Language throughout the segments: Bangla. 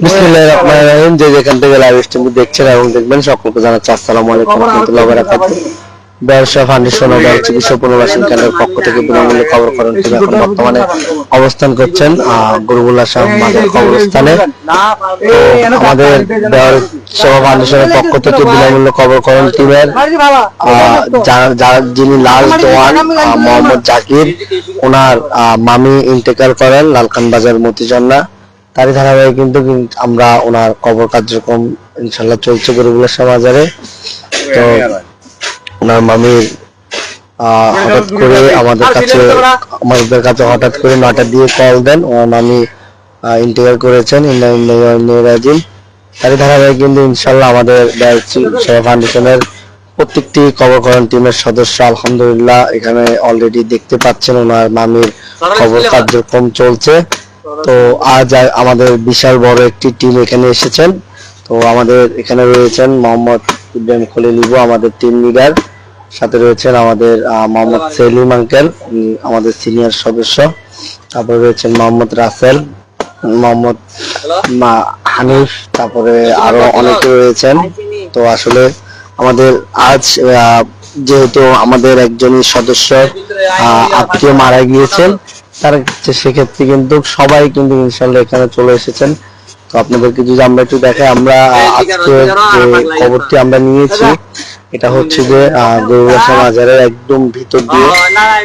বিসমিল্লাহির রহমানির রহিম। যে যেখান থেকে লাইভ স্ট্রিম দেখছেন এবং দেখবেন সকলকে জানাচ্ছি আসসালামু আলাইকুম ওয়া রাহমাতুল্লাহি ওয়া বারাকাতুহু। ব্যবসা ফাউন্ডেশন ও ব্যবসা চিকিৎসা পুনর্বাসন কেন্দ্রের পক্ষ থেকে বিনামূল্যে খবর করেন টিম এখন বর্তমানে অবস্থান করছেন গরুগুলা শাহ মাজার কবরস্থানে। তো আমাদের ব্যবসা ফাউন্ডেশনের পক্ষ থেকে বিনামূল্যে খবর করেন টিমের যিনি লাল দোয়ান মোহাম্মদ জাকির, ওনার মামি ইন্তেকাল করেন লালখান বাজার মতিঝর্ণা। তারই ধারাবাহিক কিন্তু আমরা ওনার কবর কার্যক্রম ইনশাল্লাহ চলছে গরুগুলা শাহ মাজারে। তো ওনার মামির হঠাৎ করে আমাদের কাছে হঠাৎ করে 9টা দিয়ে কল দেন, ওনার মামি ইন্তেকাল করেছেন। তারই ধারাবাহিক কিন্তু ইনশাল্লাহ আমাদের সেবা ফাউন্ডেশনের প্রত্যেকটি কবর করেন টিমের সদস্য আলহামদুলিল্লাহ এখানে অলরেডি দেখতে পাচ্ছেন ওনার মামির কবর কার্যক্রম চলছে। তো আজ আমাদের বিশাল বড় একটি টিম এখানে এসেছেন। তো আমাদের এখানে রয়েছেন মোহাম্মদ ইব্রাহিম খলিল ইবু, আমাদের টিম লিডার। সাথে রয়েছেন আমাদের মোহাম্মদ সেলিম আঙ্কেল, আমাদের সিনিয়র সদস্য। তারপরে রয়েছেন মোহাম্মদ রাসেল, মোহাম্মদ হানিফ, তারপরে আরো অনেকে রয়েছেন। তো আসলে আমাদের আজ যেহেতু আমাদের একজন সদস্য আত্মীয় মারা গিয়েছেন, তার সেক্ষেত্রে কিন্তু সবাই কিন্তু ইনশাল্লাহ এখানে চলে এসেছেন। তো আপনাদেরকে যদি আমরা একটু দেখাই, আমরা আজকে যে খবরটি আমরা নিয়েছি এটা হচ্ছে যে গরুগুলা শাহ মাজারের একদম ভিতর দিয়ে।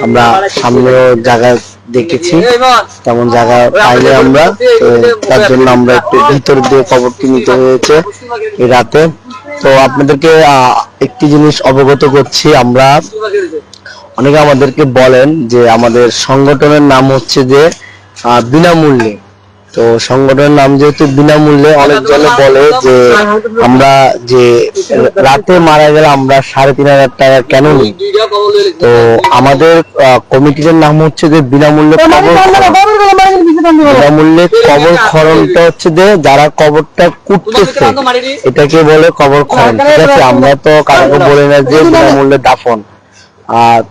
আমরা সামনেও জায়গা দেখেছি, তেমন জায়গা পাইনি আমরা, তো তার জন্য আমরা একটু ভিতর দিয়ে খবরটি নিতে হয়েছে এই রাতে। তো আপনাদেরকে একটি জিনিস অবগত করছি, আমরা অনেকে আমাদেরকে বলেন যে আমাদের সংগঠনের নাম হচ্ছে যে বিনামূল্যে। তো সংগঠনের নাম যেহেতু বিনামূল্যে, অনেকজনে বলে যে আমরা যে রাতে মারা গেলে আমরা 3,500 টাকা কেন নিই। তো আমাদের কমিটির নাম হচ্ছে যে বিনামূল্যে কবর খননটা হচ্ছে যে যারা কবরটা কুটতেছে এটাকে বলে কবর খনন, ঠিক আছে। আমরা তো কাউকে বলি না যে বিনামূল্যে দাফন।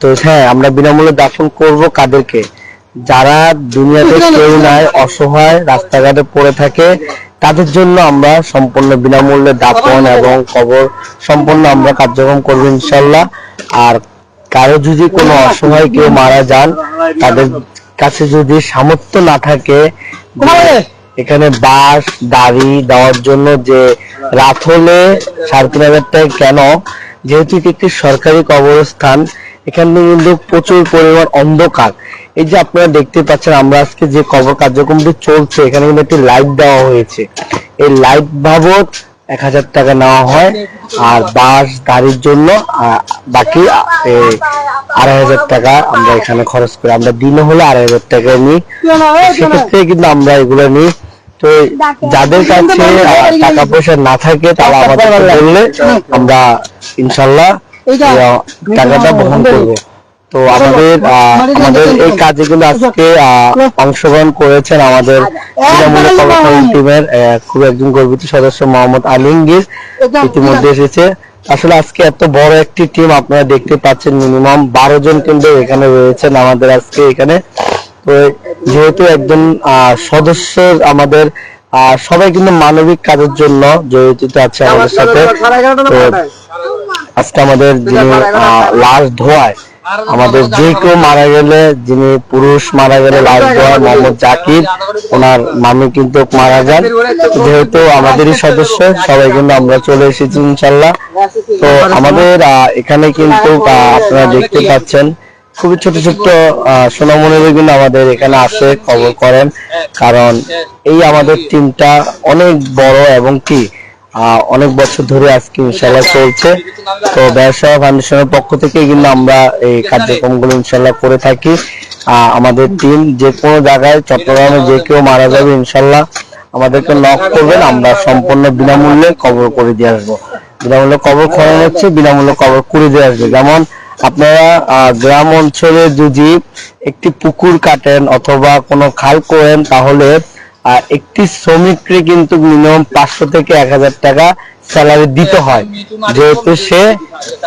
তো হ্যাঁ, আমরা বিনামূল্যে দাফন করব কাদেরকে? যারা দুনিয়াতে কেউ নাই, অসহায়, রাস্তাঘাটে পড়ে থাকে, তাদের জন্য আমরা সম্পূর্ণ বিনামূল্যে দাফন এবং কবর সম্পূর্ণ আমরা কার্যক্রম করবো ইনশাল্লাহ। আর কারো যদি কোনো অসহায় কেউ মারা যান, তাদের কাছে যদি সামর্থ্য না থাকে এখানে বাঁশ দাড়ি দেওয়ার জন্য, যে রাত হলে 3,500 টাকা কেন, যেহেতু একটি সরকারি কবরস্থান, এখানে কিন্তু প্রচুর পরিমাণ অন্ধকার। এই যে আপনারা দেখতে পাচ্ছেন আমরা আজকে যে কবর কার্যক্রমটি চলছে, এখানে কিন্তু একটি লাইট দেওয়া হয়েছে। এই লাইট বাবদ 1,000 টাকা নেওয়া হয়, আর বাঁশ দাড়ির জন্য বাকি 2,500 টাকা আমরা এখানে খরচ করি। আমরা দিনে হলে 2,500 টাকা নিই, সেক্ষেত্রে কিন্তু আমরা এগুলো নিই। তো যাদের কাছে টাকা পয়সা না থাকে তারা আমাদের বললে আমরা ইনশাল্লাহ টাকাটা বহন করবো। তো আমাদের এই কাজে কিন্তু আজকে অংশগ্রহণ করেছেন আমাদের বিনামূল্যে কবর খনন টিমের খুব একজন গর্বিত সদস্য মোহাম্মদ আলিমগীর ইতিমধ্যে এসেছে। আসলে আজকে এত বড় একটি টিম আপনারা দেখতে পাচ্ছেন, মিনিমাম 12 জন কিন্তু এখানে রয়েছেন আমাদের আজকে এখানে। তো যেহেতু একজন সদস্য আমাদের সবাই কিন্তু মানবিক কাজের জন্য জড়িত আছে আমাদের সাথে। তো আজকে আমাদের যিনি লাশ ধোয়ায়, আমাদের যে কেউ মারা গেলে, যিনি পুরুষ মারা গেলে লাশ ধোয়ায় মোহাম্মদ জাকির, ওনার মামি কিন্তু মারা যান। যেহেতু আমাদেরই সদস্য, সবাই কিন্তু আমরা চলে এসেছি ইনশাল্লাহ। তো আমাদের এখানে কিন্তু আপনারা দেখতে পাচ্ছেন খুবই ছোট ছোট সোনামণিরা কিন্তু আমাদের এখানে আসে, খবর করেন। কারণ এই আমাদের টিমটা অনেক বড় এবং কি অনেক বছর ধরে আজকে ইনশাল্লাহ চলছে। তো ব্যবসা ফাউন্ডেশনের পক্ষ থেকে কিন্তু আমরা এই কার্যক্রমগুলো ইনশাল্লাহ করে থাকি। আমাদের টিম যে কোনো জায়গায়, চট্টগ্রামে যে কেউ মারা যাবে ইনশাল্লাহ আমাদেরকে নক করবেন, আমরা সম্পূর্ণ বিনামূল্যে কবর করে দিয়ে আসবো। বিনামূল্যে কবর খনন হচ্ছে, বিনামূল্যে কবর করে দিয়ে আসবে। যেমন আপনারা গ্রাম অঞ্চলে যদি একটি পুকুর কাটেন অথবা কোনো খাল করেন, তাহলে একটি শ্রমিককে কিন্তু মিনিমাম 500 থেকে 1,000 টাকা স্যালারি দিতে হয়,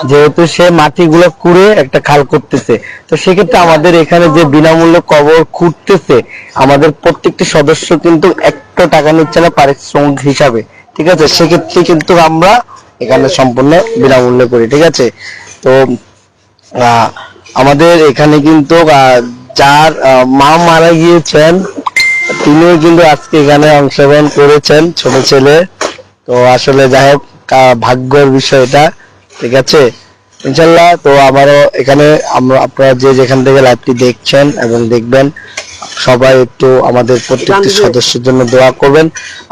যেহেতু সে মাটিগুলো কুড়ে একটা খাল করতেছে। তো সেক্ষেত্রে আমাদের এখানে যে বিনামূল্যে কবর খুঁড়তেছে, আমাদের প্রত্যেকটি সদস্য কিন্তু 1 টাকা নিচ্ছে না পারিশ্রমিক হিসাবে, ঠিক আছে। সেক্ষেত্রে কিন্তু আমরা এখানে সম্পূর্ণ বিনামূল্যে করি, ঠিক আছে। তো আমাদের এখানে কিন্তু যার মা মারা গিয়েছেন তিনিও কিন্তু আজকে এখানে অংশগ্রহণ করেছেন, ছোট ছেলে। তো আসলে যাই হোক, ভাগ্যের বিষয় এটা, ঠিক আছে। ইনশাল্লাহ তো আমারও এখানে আপনারা যে যেখান থেকে লাইভটি দেখছেন এবং দেখবেন, সবাই একটু আমাদের প্রত্যেকটি সদস্যের জন্য দোয়া করবেন।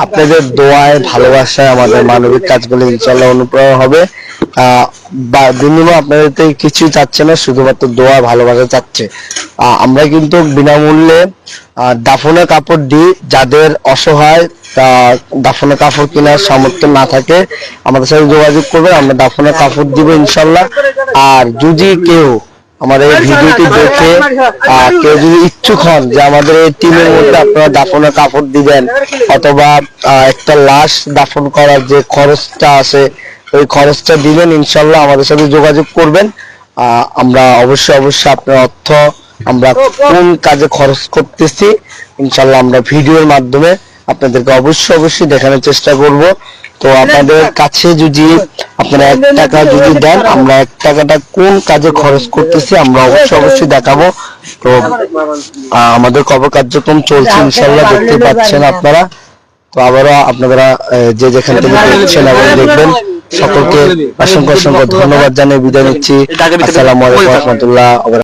আপনাদের দোয়ায় ভালোবাসায় আমাদের মানবিক কাজগুলো ইনশাল্লাহ অনুপ্রেরণা হবে। বিনিময়ে আপনাদের থেকে কিছুই চাচ্ছে না, শুধুমাত্র দোয়া ভালোবাসা চাচ্ছে। আমরা কিন্তু বিনামূল্যে দাফনের কাপড় দিই। যাদের অসহায় দাফনের কাপড় কেনার সামর্থ্য না থাকে আমাদের সাথে যোগাযোগ করবেন, আমরা দাফনের কাপড় দিব ইনশাল্লাহ। আর যদি কেউ আমার এই ভিডিওটি দেখে কেউ যদি ইচ্ছুক হন যে আমাদের এই টিমের মধ্যে আপনারা দাফনের কাপড় দিবেন, অথবা একটা লাশ দাফন করার যে খরচটা আছে ওই খরচটা দিবেন, ইনশাল্লাহ আমাদের সাথে যোগাযোগ করবেন। আমরা অবশ্যই আপনার অর্থ আমরা কোন কাজে খরচ করতেছি ইনশাল্লাহ আমরা ভিডিওর মাধ্যমে আপনাদেরকে অবশ্যই দেখানোর চেষ্টা করব। তো আপনাদের কাছে যদি আপনারা 1 টাকা যদি দেন, আমরা 1 টাকাটা কোন কাজে খরচ করতেছি আমরা অবশ্যই দেখাবো। তো আমাদের কবর কার্যক্রম চলছে ইনশাল্লাহ, দেখতে পাচ্ছেন আপনারা। তো আবারও আপনারা যে যেখান থেকে দেখছেন এবং দেখবেন, সকলকে অসংখ্য ধন্যবাদ জানিয়ে বিদায় নিচ্ছি। আসসালামু আলাইকুম ওয়া রাহমাতুল্লাহ।